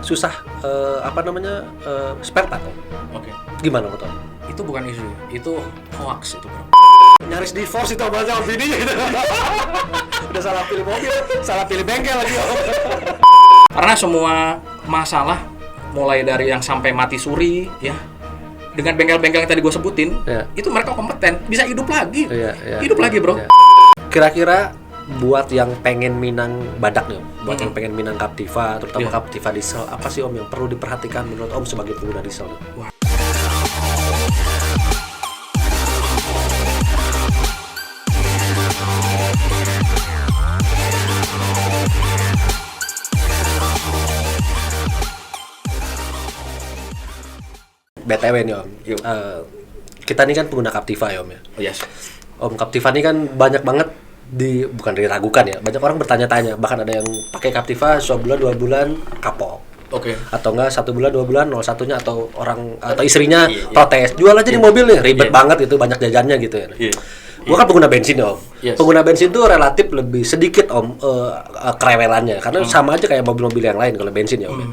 susah spare part. Oke. Gimana menurut Om? Itu bukan isu, itu hoax itu, bro. Nyaris divorce itu bahasa Om bininya gitu. Udah salah pilih mobil, salah pilih bengkel lagi Om. Karena semua masalah mulai dari yang sampai mati suri ya, dengan bengkel-bengkel yang tadi gue sebutin, itu mereka kompeten, bisa hidup lagi. Hidup lagi, bro. Kira-kira buat yang pengen minang badak nih Om, buat yang pengen minang Captiva, terutama Captiva diesel, apa sih Om yang perlu diperhatikan menurut Om sebagai pengguna diesel? Wah. BTW nih Om, kita nih kan pengguna Captiva ya Om ya. Oh, yes. Om, Captiva nih kan banyak banget bukan diragukan ya, banyak orang bertanya-tanya, bahkan ada yang pakai Captiva sebulan 2 bulan kapok. Oke. Atau enggak 1 bulan 2 bulan 01-nya atau orang atau istrinya protes, jual aja nih mobil nih, ribet banget itu, banyak jajannya gitu ya. Gua kan pengguna bensin ya Om. Pengguna bensin tuh relatif lebih sedikit Om kerewelannya, karena sama aja kayak mobil-mobil yang lain kalau bensin ya Om.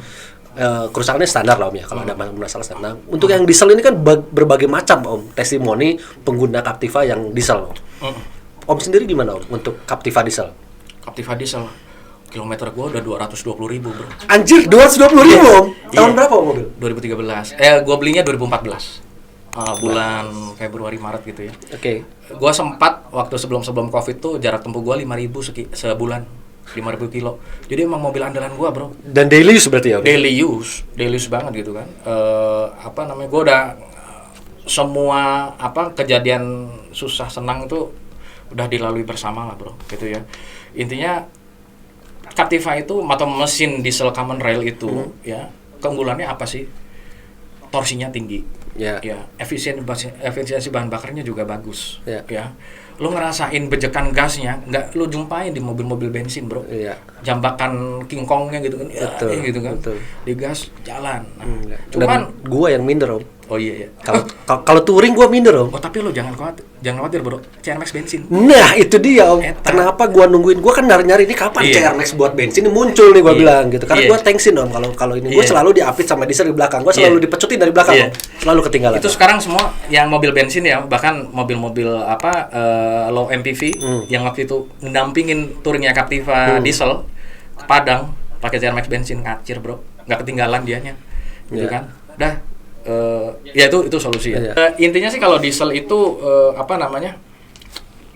Kerusakannya standar lah Om ya, kalau ada masalah standar. Untuk yang diesel ini kan berbagai macam Om testimoni pengguna Captiva yang diesel Om. Om sendiri gimana Om untuk Captiva diesel? Captiva diesel kilometer gua udah 220.000, bro. Anjir, 220.000 Om? Tahun berapa Om mobil? 2013. Gua belinya 2014. Bulan Februari Maret gitu ya. Oke. Gua sempat waktu sebelum Covid tuh jarak tempuh gua 5.000 sebulan. 5.000 kilo. Jadi emang mobil andalan gua, bro. Dan daily use berarti ya? Daily use banget gitu kan. Gua udah semua kejadian susah senang itu udah dilalui bersama lah, bro, gitu ya. Intinya Captiva itu atau mesin diesel common rail itu ya, keunggulannya apa sih? Torsinya tinggi. Ya, efisiensi bahan bakarnya juga bagus. Ya. Lu ngerasain bejekan gasnya nggak lu jumpain di mobil-mobil bensin, bro. Jambakan King Kongnya gitu kan. Gitu kan. Betul. Di gas jalan. Nah, cuman gua yang minder Om. Oh iya. Kalau touring gua minder Om. Oh, tapi lu jangan khawatir, bro. CRMAX bensin. Nah, itu dia Om. Kenapa gua nungguin? Gua kan nyari ini kapan CRMAX buat bensin ini muncul nih gua bilang gitu. Karena gua thanksin Om kalau ini gua selalu diapit sama diesel di belakang. Gua selalu dipecutin dari belakang Om. Selalu ketinggalan. Itu sekarang semua yang mobil bensin ya, bahkan mobil-mobil low MPV yang waktu itu mendampingin touringnya Captiva diesel ke Padang pakai CRMAX bensin kacir, bro. Nggak ketinggalan dianya. Gitu kan. Dah ya itu solusi ya. Intinya sih kalau diesel itu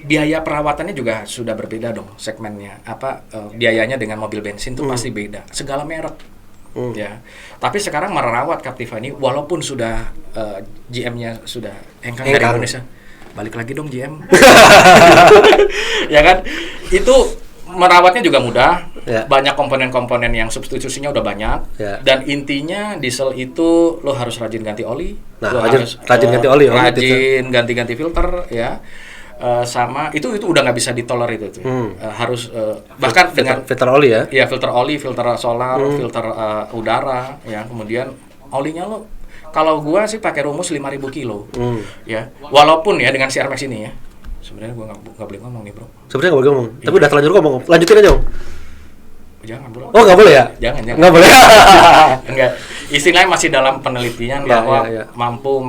biaya perawatannya juga sudah berbeda dong segmennya. Biayanya dengan mobil bensin tuh pasti beda. Segala merek. Ya. Tapi sekarang merawat Captiva ini walaupun sudah GM-nya sudah hengkang dari Indonesia. Balik lagi dong GM. Ya kan? Itu merawatnya juga mudah, banyak komponen-komponen yang substitusinya udah banyak, dan intinya diesel itu lo harus rajin ganti oli, rajin ganti filter ya, sama itu udah nggak bisa ditoler itu. Harus bahkan dengan filter oli ya, filter oli, filter solar, filter udara ya, kemudian olinya lo, kalau gua sih pakai rumus 5.000 kilo, ya, walaupun ya dengan CRMAX ini ya. Sebenarnya gue nggak boleh ngomong nih, bro. Sebenarnya nggak boleh ngomong, tapi udah terlanjur ngomong. Lanjutin aja Om. Jangan, bro. Oh, nggak boleh ya? Jangan. Nggak boleh. Enggak. Istilahnya masih dalam penelitian bahwa mampu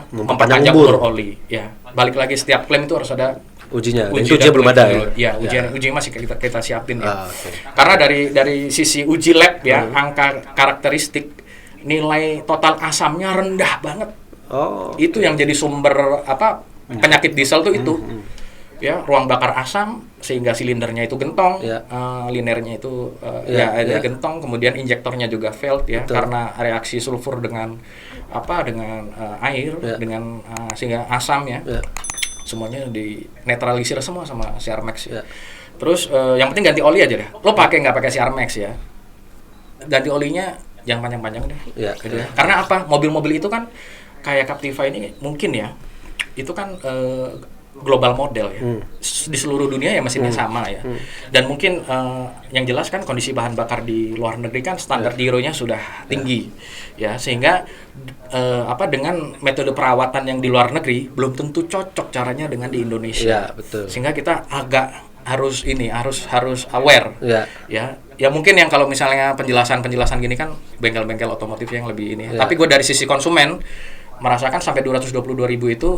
memperpanjang umur oli. Ya, balik lagi setiap klaim itu harus ada ujinya. Ujinya belum ada ya? Ya, ujinya masih kita siapin ya. Karena dari sisi uji lab ya, angka karakteristik nilai total asamnya rendah banget. Itu yang jadi sumber penyakit diesel tuh itu. Ya, ruang bakar asam sehingga silindernya itu gentong, linernya itu gentong, kemudian injektornya juga failed ya. Betul. Karena reaksi sulfur dengan air dengan sehingga asam ya. Semuanya dinetralisir semua sama CRMAX ya. Terus yang penting ganti oli aja deh. Lo nggak pakai CRMAX ya. Ganti olinya jangan panjang-panjang deh. Gitu ya. Karena apa? Mobil-mobil itu kan kayak Captiva ini mungkin ya. Itu kan global model ya. Di seluruh dunia ya mesinnya sama ya. Dan mungkin yang jelas kan kondisi bahan bakar di luar negeri kan standar Euro-nya sudah tinggi. Ya, sehingga dengan metode perawatan yang di luar negeri belum tentu cocok caranya dengan di Indonesia. Betul. Sehingga kita harus aware. Ya mungkin yang kalau misalnya penjelasan gini kan bengkel-bengkel otomotif yang lebih ini. Tapi gue dari sisi konsumen merasakan sampai 222.000 itu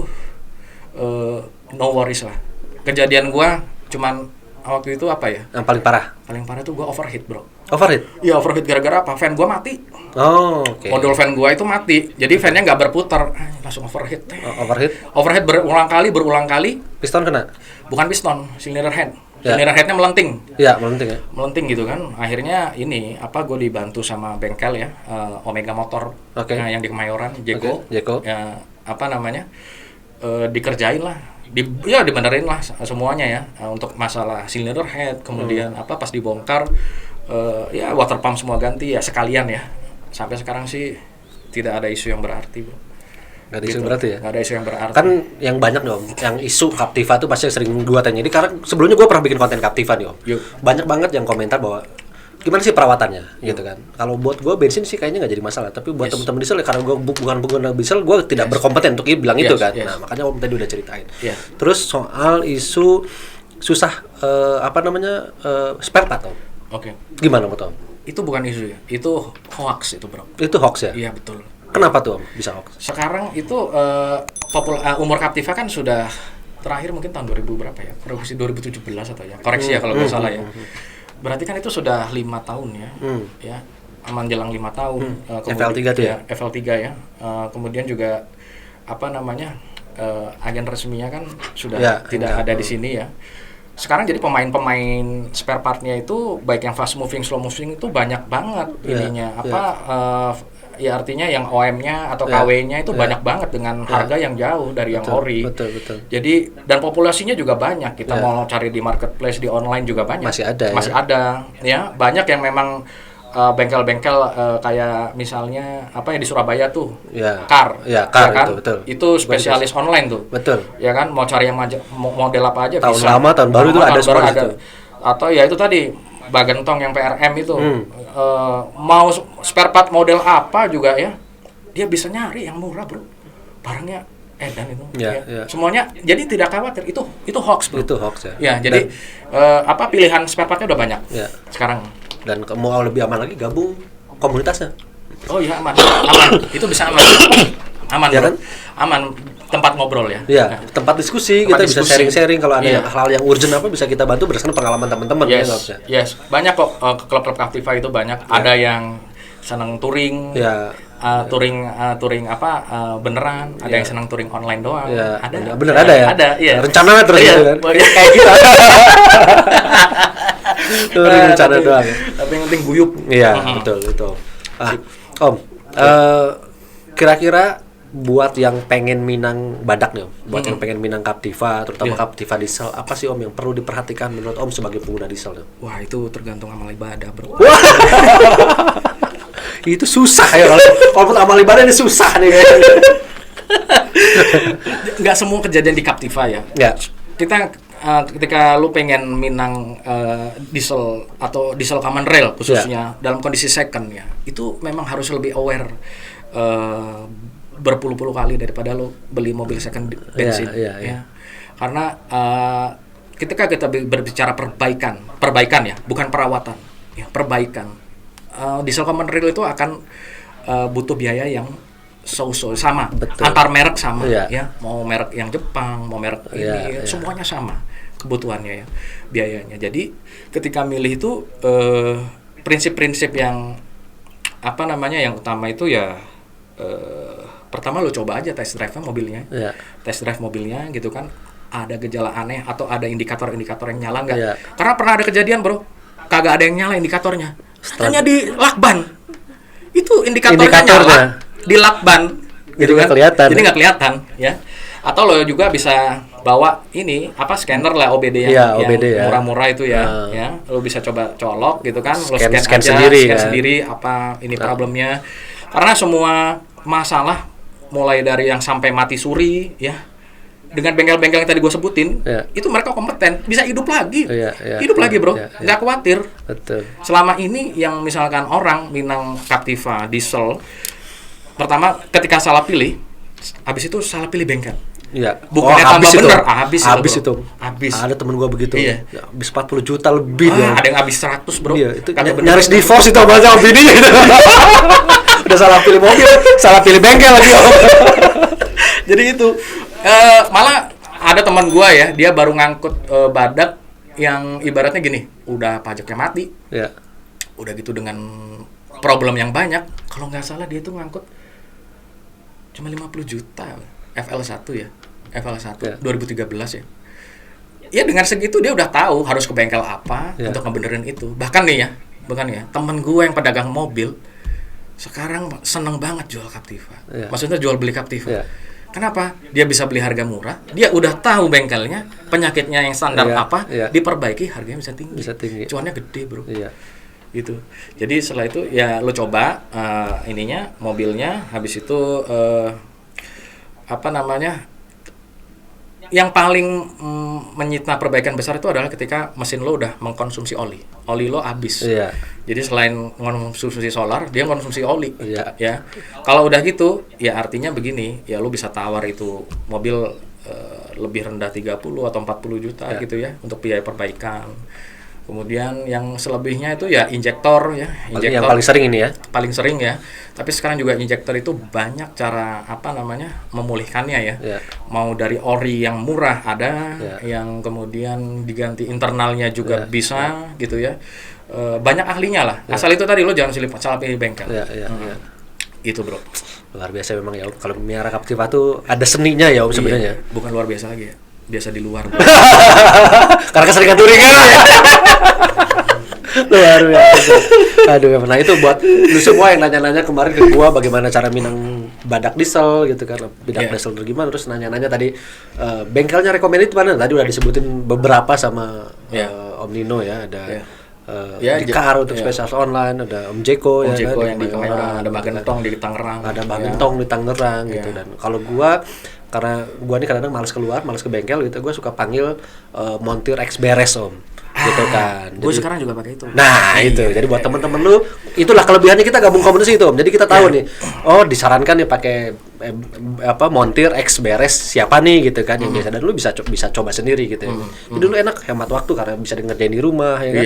no worries lah. Kejadian gue cuman waktu itu apa ya? Yang paling parah? Paling parah itu gue overheat, bro. Overheat? Iya, overheat gara-gara apa? Fan gue mati. Oh, oke. Modul fan gue itu mati. Jadi fannya nggak berputar. Langsung overheat. Overheat berulang kali. Piston kena? Bukan piston, cylinder head. Cylinder headnya melenting. Iya, melenting ya. Melenting gitu kan. Akhirnya gue dibantu sama bengkel ya, Omega Motor. Yang di Kemayoran, Jeko. Ya, dikerjain lah. Dibenerin lah semuanya ya, untuk masalah cylinder head, kemudian pas dibongkar water pump semua ganti ya sekalian ya. Sampai sekarang sih tidak ada isu yang berarti, bro. Nggak ada isu berarti ya? Nggak ada isu yang berarti. Kan yang banyak dong, yang isu Captiva tuh pasti sering gua tanya. Jadi karena sebelumnya gua pernah bikin konten Captiva nih, Om. Banyak banget yang komentar bahwa gimana sih perawatannya gitu kan. Kalau buat gue bensin sih kayaknya nggak jadi masalah, tapi buat teman-teman diesel ya, karena gue bukan pengguna diesel, gue tidak berkompeten untuk bilang itu kan. Nah makanya Om tadi udah ceritain. Terus soal isu susah spare part, Om. Gimana menurut Om? Itu bukan isu ya, itu hoax itu, bro. Itu hoax ya? Iya, betul. Kenapa tuh Om bisa hoax? Sekarang itu umur Captiva kan sudah terakhir mungkin tahun 2000 berapa ya? Produksi 2017 atau ya? Koreksi ya kalau nggak salah ya. Berarti kan itu sudah 5 tahun ya, menjelang 5 tahun. FL3 tuh ya? FL3 ya. Kemudian juga agen resminya kan sudah tidak ada di sini ya. Sekarang jadi pemain-pemain spare partnya itu baik yang fast moving, slow moving itu banyak banget ininya. Ya artinya yang OM-nya atau KW-nya itu banyak banget dengan harga yang jauh dari yang ori. Betul. Jadi dan populasinya juga banyak. Kita mau cari di marketplace, di online juga banyak. Masih ada ya. Banyak yang memang bengkel-bengkel kayak misalnya di Surabaya tuh. Car kan? Itu, betul. Itu spesialis online tuh. Betul. Ya kan, mau cari yang model apa aja tahun bisa. Lama, tahun baru itu ada semua itu. Atau ya itu tadi Bagentong yang PRM itu mau spare part model apa juga ya, dia bisa nyari yang murah, bro. Barangnya edan itu. Semuanya jadi tidak khawatir itu hoax, bro. Itu hoax ya. Ya, jadi pilihan spare partnya udah banyak sekarang. Dan mau lebih aman lagi gabung komunitasnya. Oh iya, aman. Itu bisa aman. Aman ya kan? Aman. Tempat ngobrol ya. Iya, tempat diskusi, kita bisa sharing-sharing kalau ada hal yang urgent bisa kita bantu berdasarkan pengalaman teman-teman. Yes. Banyak kok klub-klub Captiva itu banyak. Ada yang senang touring. Touring beneran, ada yang senang touring online doang. Ada. Bener ada ya? Ada, iya. Rencana terus gitu kan. Kayak kita. Touring rencana doang. Tapi yang penting guyup. Iya, betul. Om, kira-kira buat yang pengen minang badak nih, Om. Buat yang pengen minang Captiva, terutama Captiva diesel, apa sih Om yang perlu diperhatikan menurut Om sebagai pengguna diesel nih? Wah, itu tergantung amal ibadah, bro. Itu susah ya, kalau amal ibadah ini susah nih kayaknya. Nggak semua kejadian di Captiva ya. Kita ketika lu pengen minang diesel atau diesel common rail khususnya dalam kondisi second ya, itu memang harus lebih aware berpuluh-puluh kali daripada lo beli mobil second bensin ya. Karena ketika kita berbicara perbaikan ya, bukan perawatan ya, perbaikan. Diesel common rail itu akan butuh biaya yang sama. Betul. Antar merek sama ya, mau merek yang Jepang, mau merek ini semuanya sama kebutuhannya ya, biayanya. Jadi ketika milih itu prinsip-prinsip yang yang utama itu ya pertama lo coba aja test drive mobilnya, test drive mobilnya gitu kan, ada gejala aneh atau ada indikator-indikator yang nyala nggak? Karena pernah ada kejadian, bro, kagak ada yang nyala indikatornya, katanya di lakban, itu indikatornya nyala di lakban, gitu kan? Jadi nggak kelihatan, ya. Atau lo juga bisa bawa ini scanner lah OBD yang murah-murah itu ya, lo bisa coba colok gitu kan, lo scan sendiri apa ini problemnya, karena semua masalah mulai dari yang sampai mati suri ya, dengan bengkel-bengkel yang tadi gue sebutin, itu mereka kompeten, bisa hidup lagi, lagi bro, nggak khawatir. Betul. Selama ini yang misalkan orang minang Captiva diesel, pertama ketika salah pilih, habis itu salah pilih bengkel. Iya. Bukannya tambah bener, habis itu. Habis. Ada temen gua begitu. Iya. Ya, habis 40 juta lebih dia. Ada yang habis 100, Bro. Iya, itu nyaris divorce itu sama bininya gitu. Udah salah pilih mobil, salah pilih bengkel lagi. Jadi itu malah ada teman gua ya, dia baru ngangkut badak yang ibaratnya gini, udah pajaknya mati. Iya. Udah gitu dengan problem yang banyak, kalau nggak salah dia tuh ngangkut cuma 50 juta FL1 ya. FL1 ya. 2013 ya. Ya dengan segitu dia udah tahu harus ke bengkel apa untuk ngebenerin itu. Bahkan nih ya, temen gue yang pedagang mobil sekarang seneng banget jual Captiva. Maksudnya jual beli Captiva. Kenapa? Dia bisa beli harga murah, dia udah tahu bengkelnya, penyakitnya yang standar apa, diperbaiki, harganya bisa tinggi. Cuannya gede, Bro. Gitu. Jadi setelah itu ya lo coba mobilnya, habis itu yang paling menyita perbaikan besar itu adalah ketika mesin lo udah mengkonsumsi oli lo habis. Jadi selain mengkonsumsi solar, dia mengkonsumsi oli. Ya, kalau udah gitu ya artinya begini, ya lo bisa tawar itu mobil lebih rendah 30 atau 40 juta gitu ya untuk biaya perbaikan. Kemudian yang selebihnya itu ya injektor ya. Yang paling sering ini ya. Paling sering ya. Tapi sekarang juga injektor itu banyak cara memulihkannya ya. Mau dari ori yang murah ada, yang kemudian diganti internalnya juga bisa gitu ya. Banyak ahlinya lah. Asal itu tadi lo jangan salah pilih bengkel. Itu, Bro. Luar biasa memang ya. Kalau miara Captiva tuh ada seninya ya sebenarnya. Bukan luar biasa lagi ya. Biasa di luar. Karena keseringan touring kan. Luar biasa. Aduh, nah itu buat lu semua yang nanya-nanya kemarin ke gua bagaimana cara minang badak diesel gitu kan. Badak diesel gimana, terus nanya-nanya tadi bengkelnya recommended mana? Tadi udah disebutin beberapa sama Om Nino ya, ada Dikar untuk spesial online, ada Om Jeko ya, yang di Kemayoran, ada Mbak Gentong di Tangerang. Ada Mbak Gentong di Tangerang gitu. Dan kalau gua karena gua nih kadang-kadang malas keluar, malas ke bengkel gitu, gua suka panggil montir ex beres Om. Gitu kan. Gue sekarang juga pakai itu. Nah, itu. Jadi buat teman-teman lu, itulah kelebihannya kita gabung komunitas itu Om. Jadi kita tahu nih, oh disarankan nih pakai montir ex beres siapa nih gitu kan yang biasa, dan lu bisa coba sendiri gitu ya. Jadi lu enak hemat waktu karena bisa ngerjain di rumah ya kan.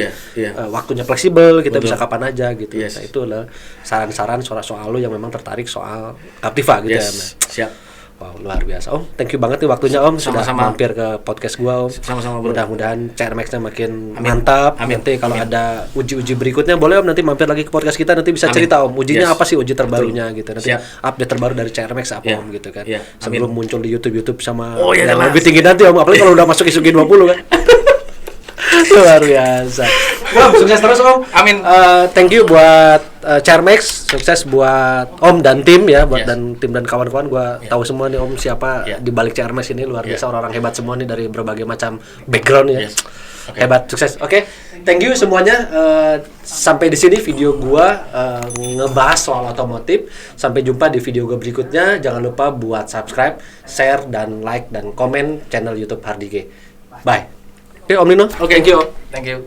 Waktunya fleksibel, kita bisa kapan aja gitu. Nah, itu adalah saran-saran soal lu yang memang tertarik soal Captiva gitu ya. Siap. Wow, luar biasa Om, thank you banget nih waktunya Om. Sudah mampir ke podcast gua Om. Sama-sama, Bro. Mudah-mudahan CRMAX-nya makin mantap. Nanti kalau ada uji-uji berikutnya boleh Om nanti mampir lagi ke podcast kita, nanti bisa cerita Om ujinya apa sih, uji terbarunya gitu. Nanti update terbaru dari CRMAX apa Om gitu kan. Sebelum muncul di YouTube sama yang lebih tinggi nanti Om, apalagi kalau udah masuk isu G20 kan. Luar biasa. Wah, sukses terus Om. Amin. Thank you buat CRMAX, sukses buat Om dan tim ya, buat dan tim dan kawan-kawan. Gua tahu semua nih Om siapa di balik CRMAX ini, luar biasa, orang-orang hebat semua nih dari berbagai macam background ya. Hebat, sukses. Oke. Thank you semuanya. Sampai di sini video gua ngebahas soal otomotif. Sampai jumpa di video gua berikutnya. Jangan lupa buat subscribe, share dan like dan komen channel YouTube Hardige. Bye. Oke, Om Nino. Thank you.